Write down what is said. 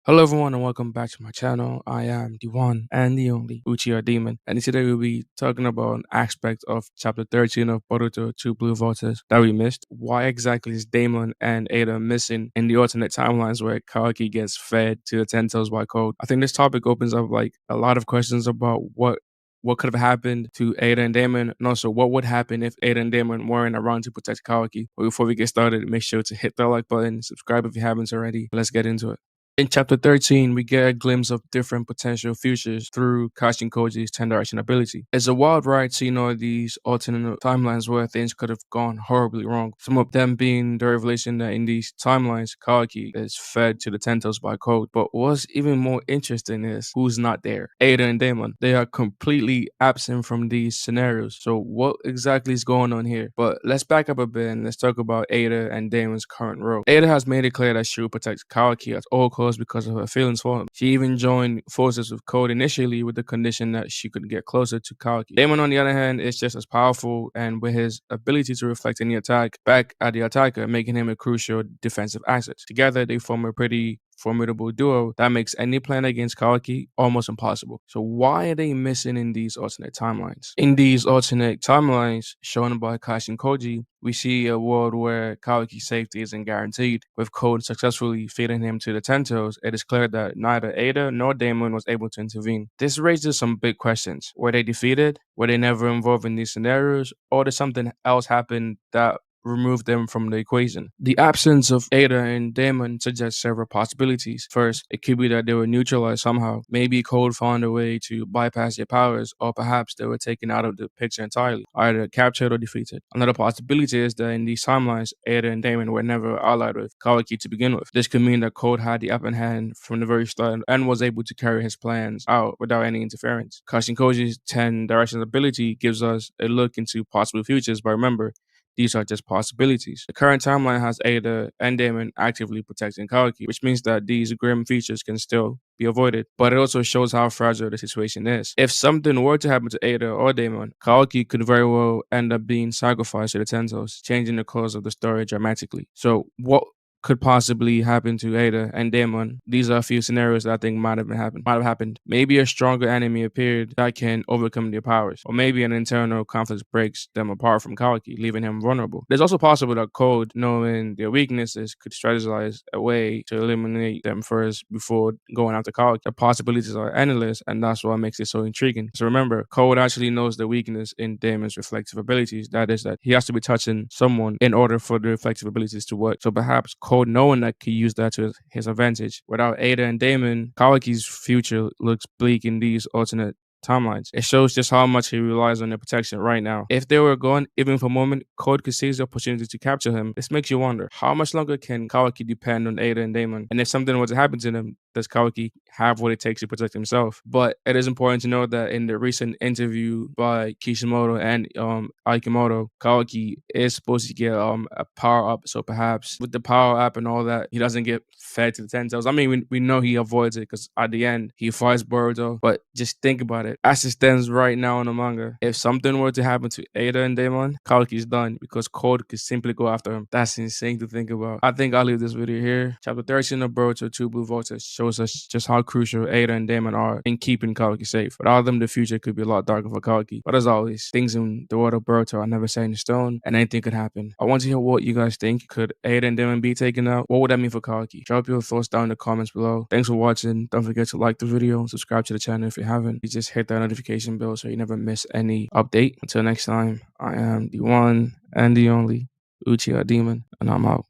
Hello everyone and welcome back to my channel. I am the one and the only Uchiha Demon, and today we'll be talking about an aspect of chapter 13 of Boruto 2 Blue Vortex that we missed. Why exactly is Daemon and Eida missing in the alternate timelines where Kawaki gets fed to the Ten Toes by Code? I think this topic opens up like a lot of questions about what could have happened to Eida and Daemon, and also what would happen if Eida and Daemon weren't around to protect Kawaki. But before we get started, make sure to hit that like button, subscribe if you haven't already. Let's get into it. In chapter 13, we get a glimpse of different potential futures through Kashin Koji's 10 direction ability. It's a wild ride seeing all these alternate timelines where things could have gone horribly wrong. Some of them being the revelation that in these timelines, Kawaki is fed to the Tentos by Code. But what's even more interesting is who's not there. Eida and Daemon. They are completely absent from these scenarios. So what exactly is going on here? But let's back up a bit and let's talk about Eida and Daemon's current role. Eida has made it clear that she will protect Kawaki at all costs because of her feelings for him. She even joined forces with Code initially with the condition that she could get closer to Kawaki. Daemon, on the other hand, is just as powerful and with his ability to reflect any attack back at the attacker, making him a crucial defensive asset. Together, they form a pretty formidable duo that makes any plan against Kawaki almost impossible. So why are they missing in these alternate timelines? In these alternate timelines shown by Kashin Koji, we see a world where Kawaki's safety isn't guaranteed. With Code successfully feeding him to the Tentos, it is clear that neither Eida nor Daemon was able to intervene. This raises some big questions. Were they defeated? Were they never involved in these scenarios? Or did something else happen that remove them from the equation? The absence of Eida and Daemon suggests several possibilities. First, it could be that they were neutralized somehow. Maybe Code found a way to bypass their powers, or perhaps they were taken out of the picture entirely, either captured or defeated. Another possibility is that in these timelines, Eida and Daemon were never allied with Kawaki to begin with. This could mean that Code had the upper hand from the very start and was able to carry his plans out without any interference. Kashin Koji's 10 directions ability gives us a look into possible futures, but remember, these are just possibilities. The current timeline has Eida and Daemon actively protecting Kawaki, which means that these grim features can still be avoided. But it also shows how fragile the situation is. If something were to happen to Eida or Daemon, Kawaki could very well end up being sacrificed to the Tentos, changing the course of the story dramatically. So what could possibly happen to Eida and Daemon? These are a few scenarios that I think might have happened. Maybe a stronger enemy appeared that can overcome their powers, or maybe an internal conflict breaks them apart from Kawaki, leaving him vulnerable. It's also possible that Code, knowing their weaknesses, could strategize a way to eliminate them first before going after Kawaki. The possibilities are endless, and that's what makes it so intriguing. So remember, Code actually knows the weakness in Daemon's reflective abilities. That is that he has to be touching someone in order for the reflective abilities to work. So perhaps Code, knowing that, could use that to his advantage. Without Eida and Daemon, Kawaki's future looks bleak in these alternate timelines. It shows just how much he relies on their protection right now. If they were gone, even for a moment, Code could seize the opportunity to capture him. This makes you wonder, how much longer can Kawaki depend on Eida and Daemon? And if something were to happen to them, does Kawaki have what it takes to protect himself? But it is important to note that in the recent interview by Kishimoto and Aikimoto, Kawaki is supposed to get a power up. So perhaps with the power up and all that, he doesn't get fed to the Tentos. I mean, we know he avoids it because at the end he fights Boruto. But just think about it. As it stands right now in the manga, if something were to happen to Eida and Daemon, Kawaki's done because Code could simply go after him. That's insane to think about. I think I'll leave this video here. Chapter 13 of Boruto 2 Blue Vortex shows us just how crucial Eida and Daemon are in keeping Kawaki safe. Without them, the future could be a lot darker for Kawaki. But as always, things in the world of Boruto are never set in stone, and anything could happen. I want to hear what you guys think. Could Eida and Daemon be taken out? What would that mean for Kawaki? Drop your thoughts down in the comments below. Thanks for watching. Don't forget to like the video and subscribe to the channel if you haven't. You just hit that notification bell so you never miss any update. Until next time, I am the one and the only Uchiha Demon, and I'm out.